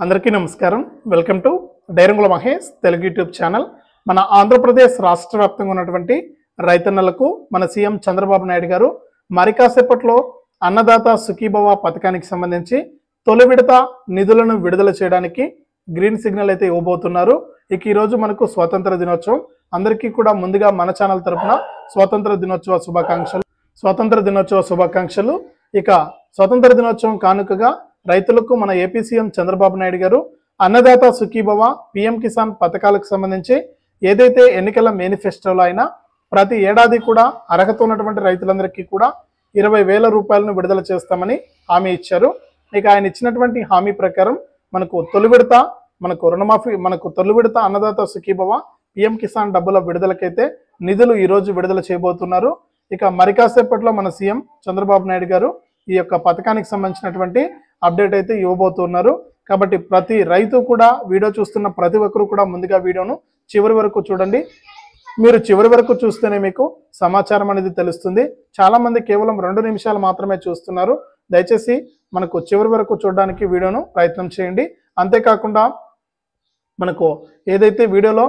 అందరికీ నమస్కారం. Welcome to డైరంగుల మహేష్ తెలుగు యూట్యూబ్ ఛానల్. మన ఆంధ్రప్రదేశ్ రాష్ట్ర వ్యాప్తంగా ఉన్నటువంటి రైతన్నలకు మన సీఎం చంద్రబాబు నాయుడు గారు మరి కాసేపట్లో అన్నదాత సుఖీభవ పథకానికి సంబంధించి తొలి విడత నిధులను విడుదల చేయడానికి గ్రీన్ సిగ్నల్ అయితే ఇవ్వబోతున్నారు. ఇక ఈరోజు మనకు స్వాతంత్ర దినోత్సవం. అందరికీ కూడా ముందుగా మన ఛానల్ తరపున స్వాతంత్ర దినోత్సవ శుభాకాంక్షలు. ఇక స్వాతంత్ర దినోత్సవం కానుకగా రైతులకు మన ఏపీ సీఎం చంద్రబాబు నాయుడు గారు అన్నదాత సుఖీభవ, పిఎం కిసాన్ పథకాలకు సంబంధించి ఏదైతే ఎన్నికల మేనిఫెస్టోలో అయినా ప్రతి ఏడాది కూడా అర్హత ఉన్నటువంటి రైతులందరికీ కూడా 20,000 రూపాయలను విడుదల చేస్తామని హామీ ఇచ్చారు. ఇక ఆయన ఇచ్చినటువంటి హామీ ప్రకారం మనకు తొలి విడత రుణమాఫీ, తొలి విడత అన్నదాత సుఖీభవ, పిఎం కిసాన్ డబ్బుల విడుదలకైతే నిధులు ఈరోజు విడుదల చేయబోతున్నారు. ఇక మరి కాసేపట్లో మన సీఎం చంద్రబాబు నాయుడు గారు ఈ యొక్క పథకానికి సంబంధించినటువంటి అప్డేట్ అయితే ఇవ్వబోతున్నారు. కాబట్టి ప్రతి రైతు కూడా, వీడియో చూస్తున్న ప్రతి ఒక్కరు కూడా ముందుగా వీడియోను చివరి వరకు చూడండి. మీరు చివరి వరకు చూస్తేనే మీకు సమాచారం అనేది తెలుస్తుంది. చాలా మంది కేవలం 2 నిమిషాలు మాత్రమే చూస్తున్నారు. దయచేసి మనకు చివరి వరకు చూడడానికి వీడియోను ప్రయత్నం చేయండి. అంతేకాకుండా మనకు ఏదైతే వీడియోలో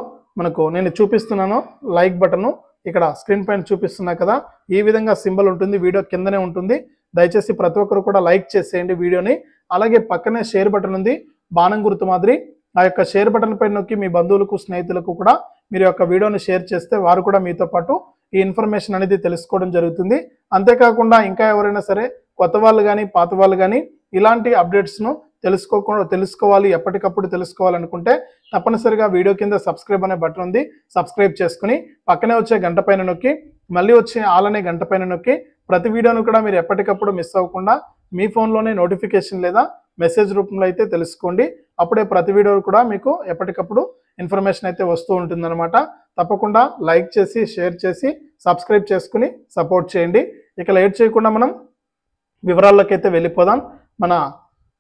నేను చూపిస్తున్నానో లైక్ బటన్ ఇక్కడ స్క్రీన్ పైన చూపిస్తున్నా కదా, ఈ విధంగా సింబల్ ఉంటుంది, వీడియో కిందనే ఉంటుంది. దయచేసి ప్రతి ఒక్కరు కూడా లైక్ చేసేయండి వీడియోని. అలాగే పక్కనే షేర్ బటన్ ఉంది, బాణం గుర్తు మాదిరి. ఆ యొక్క షేర్ బటన్ పైన నొక్కి మీ బంధువులకు, స్నేహితులకు కూడా మీరు యొక్క వీడియోని షేర్ చేస్తే వారు కూడా మీతో పాటు ఈ ఇన్ఫర్మేషన్ అనేది తెలుసుకోవడం జరుగుతుంది. అంతేకాకుండా ఇంకా ఎవరైనా సరే కొత్త వాళ్ళు కానీ పాత వాళ్ళు కానీ ఇలాంటి అప్డేట్స్ను తెలుసుకోవాలి, ఎప్పటికప్పుడు తెలుసుకోవాలనుకుంటే తప్పనిసరిగా వీడియో కింద సబ్స్క్రైబ్ అనే బటన్ ఉంది, సబ్స్క్రైబ్ చేసుకుని పక్కనే వచ్చే గంట పైన నొక్కి మళ్ళీ వచ్చే ఆల్ అనే గంట పైన నొక్కి ప్రతి వీడియోను కూడా మీరు ఎప్పటికప్పుడు మిస్ అవ్వకుండా మీ ఫోన్లోనే నోటిఫికేషన్ లేదా మెసేజ్ రూపంలో అయితే తెలుసుకోండి. అప్పుడే ప్రతి వీడియో కూడా మీకు ఎప్పటికప్పుడు ఇన్ఫర్మేషన్ అయితే వస్తూ ఉంటుందన్నమాట. తప్పకుండా లైక్ చేసి, షేర్ చేసి, సబ్స్క్రైబ్ చేసుకుని సపోర్ట్ చేయండి. ఇక లేట్ చేయకుండా మనం వివరాల్లోకి అయితే వెళ్ళిపోదాం. మన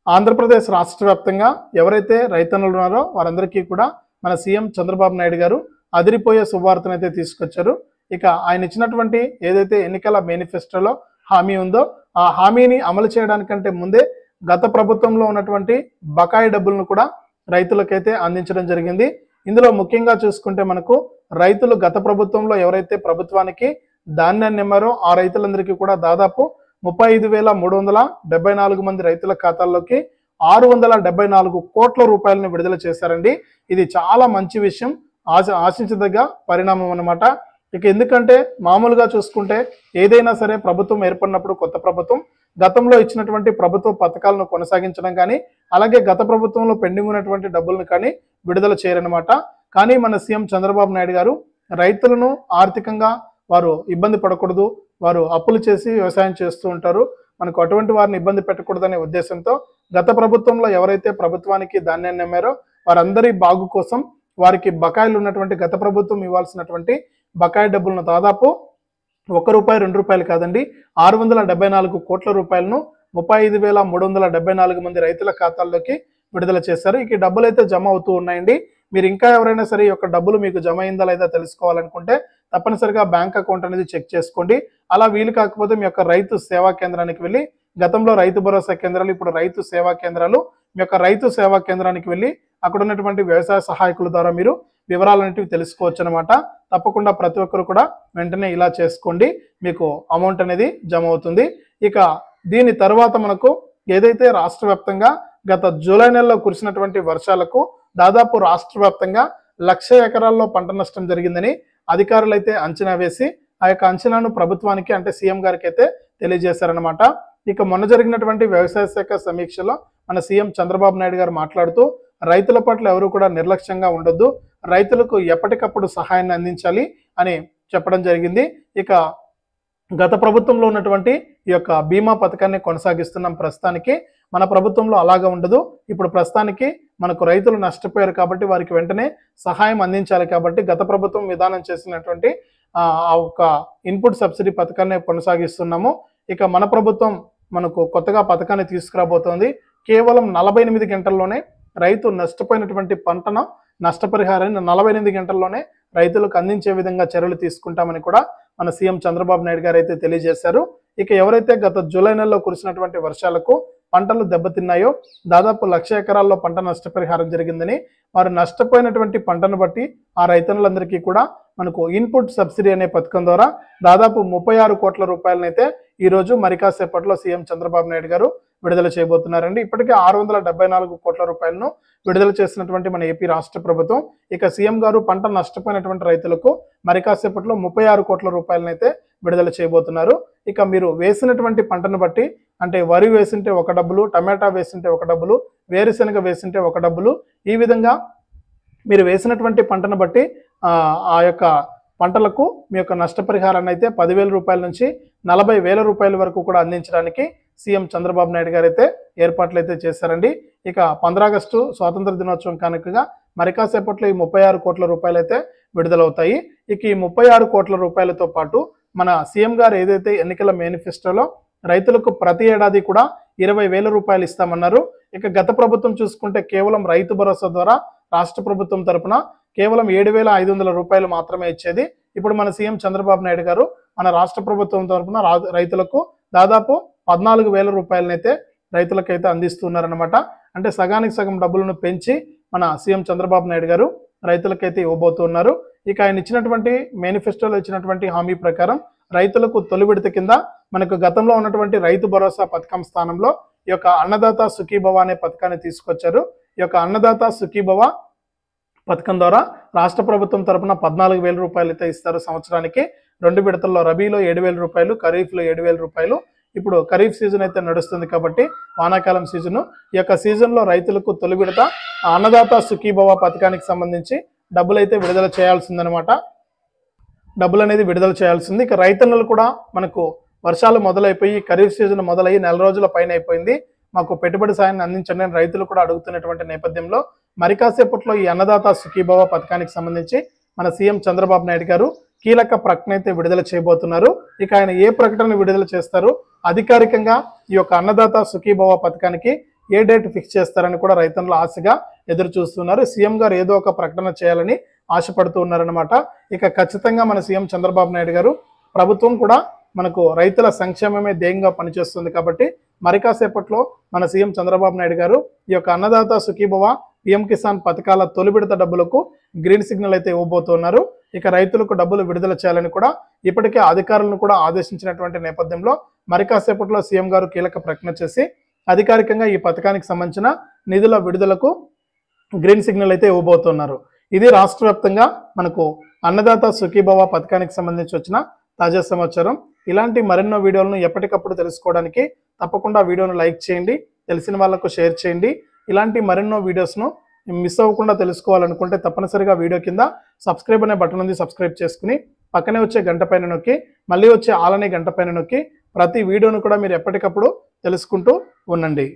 ఆంధ్రప్రదేశ్ రాష్ట్ర వ్యాప్తంగా ఎవరైతే రైతన్నులు ఉన్నారో వారందరికీ కూడా మన సీఎం చంద్రబాబు నాయుడు గారు అదిరిపోయే శుభవార్తను అయితే తీసుకొచ్చారు. ఇక ఆయన ఇచ్చినటువంటి ఏదైతే ఎన్నికల మేనిఫెస్టోలో హామీ ఉందో ఆ హామీని అమలు చేయడానికంటే ముందే గత ప్రభుత్వంలో ఉన్నటువంటి బకాయి డబ్బులను కూడా రైతులకైతే అందించడం జరిగింది. ఇందులో ముఖ్యంగా చూసుకుంటే మనకు రైతులు గత ప్రభుత్వంలో ఎవరైతే ప్రభుత్వానికి ధాన్యాన్ని అమ్మారో ఆ రైతులందరికీ కూడా దాదాపు 35,374 మంది రైతుల ఖాతాల్లోకి 674 కోట్ల రూపాయలను విడుదల చేశారండి. ఇది చాలా మంచి విషయం, ఆశించదగ్గ పరిణామం అన్నమాట. ఇక ఎందుకంటే మామూలుగా చూసుకుంటే ఏదైనా సరే ప్రభుత్వం ఏర్పడినప్పుడు కొత్త ప్రభుత్వం గతంలో ఇచ్చినటువంటి ప్రభుత్వ పథకాలను కొనసాగించడం కానీ, అలాగే గత ప్రభుత్వంలో పెండింగ్ ఉన్నటువంటి డబ్బులను కానీ విడుదల చేయరనమాట. కానీ మన సీఎం చంద్రబాబు నాయుడు గారు రైతులను ఆర్థికంగా వారు ఇబ్బంది పడకూడదు, వారు అప్పులు చేసి వ్యవసాయం చేస్తూ ఉంటారు, మనకు అటువంటి వారిని ఇబ్బంది పెట్టకూడదనే ఉద్దేశంతో గత ప్రభుత్వంలో ఎవరైతే ప్రభుత్వానికి ధాన్యాన్ని అమ్మారో వారందరి బాగు కోసం వారికి బకాయిలు ఉన్నటువంటి గత ప్రభుత్వం ఇవ్వాల్సినటువంటి బకాయి డబ్బులను దాదాపు ₹1, ₹2 కాదండి, 674 కోట్ల రూపాయలను 35,374 మంది రైతుల ఖాతాల్లోకి విడుదల చేశారు. ఇక డబ్బులు అయితే జమ అవుతూ ఉన్నాయండి. మీరు ఇంకా ఎవరైనా సరే ఈ యొక్క డబ్బులు మీకు జమ అయిందా లేదా తెలుసుకోవాలనుకుంటే తప్పనిసరిగా బ్యాంక్ అకౌంట్ అనేది చెక్ చేసుకోండి. అలా వీలు కాకపోతే మీ యొక్క రైతు సేవా కేంద్రానికి వెళ్ళి, గతంలో రైతు భరోసా కేంద్రాలు, ఇప్పుడు రైతు సేవా కేంద్రాలు, మీ యొక్క రైతు సేవా కేంద్రానికి వెళ్ళి అక్కడ ఉన్నటువంటి వ్యవసాయ సహాయకుల ద్వారా మీరు వివరాలన్నిటివి తెలుసుకోవచ్చు అనమాట. తప్పకుండా ప్రతి ఒక్కరు కూడా వెంటనే ఇలా చేసుకోండి, మీకు అమౌంట్ అనేది జమ అవుతుంది. ఇక దీని తర్వాత మనకు ఏదైతే రాష్ట్ర వ్యాప్తంగా గత జూలై నెలలో కురిసినటువంటి వర్షాలకు దాదాపు రాష్ట్ర వ్యాప్తంగా 1,00,000 ఎకరాల్లో పంట నష్టం జరిగిందని అధికారులు అయితే అంచనా వేసి ఆ యొక్క అంచనాను ప్రభుత్వానికి అంటే సీఎం గారికి అయితే తెలియజేశారనమాట. ఇక మొన్న జరిగినటువంటి వ్యవసాయ శాఖ సమీక్షలో మన సీఎం చంద్రబాబు నాయుడు గారు మాట్లాడుతూ రైతుల పట్ల ఎవరు కూడా నిర్లక్ష్యంగా ఉండొద్దు, రైతులకు ఎప్పటికప్పుడు సహాయాన్ని అందించాలి అని చెప్పడం జరిగింది. ఇక గత ప్రభుత్వంలో ఉన్నటువంటి ఈ యొక్క బీమా పథకాన్ని కొనసాగిస్తున్నాం ప్రస్తుతానికి. మన ప్రభుత్వంలో అలాగా ఉండదు. ఇప్పుడు ప్రస్తుతానికి మనకు రైతులు నష్టపోయారు కాబట్టి వారికి వెంటనే సహాయం అందించాలి కాబట్టి గత ప్రభుత్వం విధానం చేసినటువంటి ఆ ఒక ఇన్పుట్ సబ్సిడీ పథకాన్ని కొనసాగిస్తున్నాము. ఇక మన ప్రభుత్వం మనకు కొత్తగా పథకాన్ని తీసుకురాబోతోంది. కేవలం 48 గంటల్లోనే రైతు నష్టపోయినటువంటి పంటను నష్టపరిహారాన్ని 48 గంటల్లోనే రైతులకు అందించే విధంగా చర్యలు తీసుకుంటామని కూడా మన సీఎం చంద్రబాబు నాయుడు గారు అయితే తెలియజేశారు. ఇక ఎవరైతే గత జూలై నెలలో కురిసినటువంటి వర్షాలకు పంటలు దెబ్బతిన్నాయో దాదాపు 1,00,000 ఎకరాల్లో పంట నష్టపరిహారం జరిగిందని, వారు నష్టపోయినటువంటి పంటను బట్టి ఆ రైతన్నులందరికీ కూడా మనకు ఇన్పుట్ సబ్సిడీ అనే పథకం ద్వారా దాదాపు 36 కోట్ల రూపాయలనైతే ఈ రోజు మరి కాసేపట్లో సీఎం చంద్రబాబు నాయుడు గారు విడుదల చేయబోతున్నారండి. ఇప్పటికే 674 కోట్ల రూపాయలను విడుదల చేసినటువంటి మన ఏపీ రాష్ట్ర ప్రభుత్వం ఇక సీఎం గారు పంట నష్టపోయినటువంటి రైతులకు మరి కాసేపట్లో 36 కోట్ల రూపాయలనైతే విడుదల చేయబోతున్నారు. ఇక మీరు వేసినటువంటి పంటను బట్టి అంటే వరి వేసింటే ఒక డబ్బులు, టమాటా వేసింటే ఒక డబ్బులు, వేరుశెనగ వేసింటే ఒక డబ్బులు, ఈ విధంగా మీరు వేసినటువంటి పంటను బట్టి ఆ యొక్క పంటలకు మీ యొక్క నష్టపరిహారాన్ని అయితే 10,000 రూపాయల నుంచి 40,000 రూపాయల వరకు కూడా అందించడానికి సీఎం చంద్రబాబు నాయుడు గారు అయితే ఏర్పాట్లు అయితే చేశారండి. ఇక 15 ఆగస్టు స్వాతంత్ర దినోత్సవం కానుకగా మరి కాసేపట్లో ఈ 36 కోట్ల రూపాయలు అయితే విడుదలవుతాయి. ఇక ఈ 36 కోట్ల రూపాయలతో పాటు మన సీఎం గారు ఏదైతే ఎన్నికల మేనిఫెస్టోలో రైతులకు ప్రతి ఏడాది కూడా 20,000 రూపాయలు ఇస్తామన్నారు. ఇక గత ప్రభుత్వం చూసుకుంటే కేవలం రైతు భరోసా ద్వారా రాష్ట్ర ప్రభుత్వం తరపున కేవలం 7,500 రూపాయలు మాత్రమే ఇచ్చేది. ఇప్పుడు మన సీఎం చంద్రబాబు నాయుడు గారు మన రాష్ట్ర ప్రభుత్వం తరపున రైతులకు దాదాపు 14,000 రూపాయలనైతే రైతులకైతే అందిస్తున్నారనమాట. అంటే సగానికి సగం డబ్బులను పెంచి మన సీఎం చంద్రబాబు నాయుడు గారు రైతులకైతే ఇవ్వబోతున్నారు. ఇక ఆయన ఇచ్చినటువంటి మేనిఫెస్టోలో ఇచ్చినటువంటి హామీ ప్రకారం రైతులకు తొలి విడత కింద మనకు గతంలో ఉన్నటువంటి రైతు భరోసా పథకం స్థానంలో ఈ యొక్క అన్నదాత సుఖీభవ అనే పథకాన్ని తీసుకొచ్చారు. ఈ యొక్క అన్నదాత సుఖీభవ పథకం ద్వారా రాష్ట్ర ప్రభుత్వం తరపున 14,000 రూపాయలు అయితే ఇస్తారు సంవత్సరానికి. 2 విడతల్లో రబీలో 7,000 రూపాయలు, ఖరీఫ్లో 7,000 రూపాయలు. ఇప్పుడు ఖరీఫ్ సీజన్ అయితే నడుస్తుంది కాబట్టి వానాకాలం సీజను. ఈ యొక్క సీజన్లో రైతులకు తొలి విడత అన్నదాత సుఖీభవ పథకానికి సంబంధించి డబ్బులు అయితే విడుదల చేయాల్సిందనమాట. డబ్బులు అనేది విడుదల చేయాల్సింది. ఇక రైతన్నలు కూడా మనకు వర్షాలు మొదలైపోయి ఖరీఫ్ సీజన్ మొదలయ్యి 4 రోజుల పైన అయిపోయింది, మాకు పెట్టుబడి సాయాన్ని అందించండి అని రైతులు కూడా అడుగుతున్నటువంటి నేపథ్యంలో మరి కాసేపట్లో ఈ అన్నదాత సుఖీభవ పథకానికి సంబంధించి మన సీఎం చంద్రబాబు నాయుడు గారు కీలక ప్రకటన అయితే విడుదల చేయబోతున్నారు. ఇక ఆయన ఏ ప్రకటన విడుదల చేస్తారు, అధికారికంగా ఈ యొక్క అన్నదాత సుఖీభవ పథకానికి ఏ డేట్ ఫిక్స్ చేస్తారని కూడా రైతన్నులు ఆశగా ఎదురు చూస్తున్నారు. సీఎం గారు ఏదో ఒక ప్రకటన చేయాలని ఆశపడుతూ ఉన్నారనమాట. ఇక ఖచ్చితంగా మన సీఎం చంద్రబాబు నాయుడు గారు ప్రభుత్వం కూడా మనకు రైతుల సంక్షేమమే ధ్యేయంగా పనిచేస్తుంది కాబట్టి మరి కాసేపట్లో మన సీఎం చంద్రబాబు నాయుడు గారు ఈ యొక్క అన్నదాత సుఖీభవ, పిఎం కిసాన్ పథకాల తొలి విడత డబ్బులకు గ్రీన్ సిగ్నల్ అయితే ఇవ్వబోతున్నారు. ఇక రైతులకు డబ్బులు విడుదల చేయాలని కూడా ఇప్పటికే అధికారులను కూడా ఆదేశించినటువంటి నేపథ్యంలో మరి కాసేపట్లో సీఎం గారు కీలక ప్రకటన చేసి అధికారికంగా ఈ పథకానికి సంబంధించిన నిధుల విడుదలకు గ్రీన్ సిగ్నల్ అయితే ఇవ్వబోతున్నారు. ఇది రాష్ట్ర వ్యాప్తంగా మనకు అన్నదాత సుఖీభవ పథకానికి సంబంధించి వచ్చిన తాజా సమాచారం. ఇలాంటి మరెన్నో వీడియోలను ఎప్పటికప్పుడు తెలుసుకోవడానికి తప్పకుండా వీడియోను లైక్ చేయండి, తెలిసిన వాళ్ళకు షేర్ చేయండి. ఇలాంటి మరెన్నో వీడియోస్ను మిస్ అవ్వకుండా తెలుసుకోవాలనుకుంటే తప్పనిసరిగా వీడియో కింద సబ్స్క్రైబ్ అనే బటన్ ఉంది, సబ్స్క్రైబ్ చేసుకుని పక్కనే వచ్చే గంట పైన నొక్కి మళ్ళీ వచ్చే ఆలనే గంట పైన నొక్కి ప్రతి వీడియోను కూడా మీరు ఎప్పటికప్పుడు తెలుసుకుంటూ ఉండండి.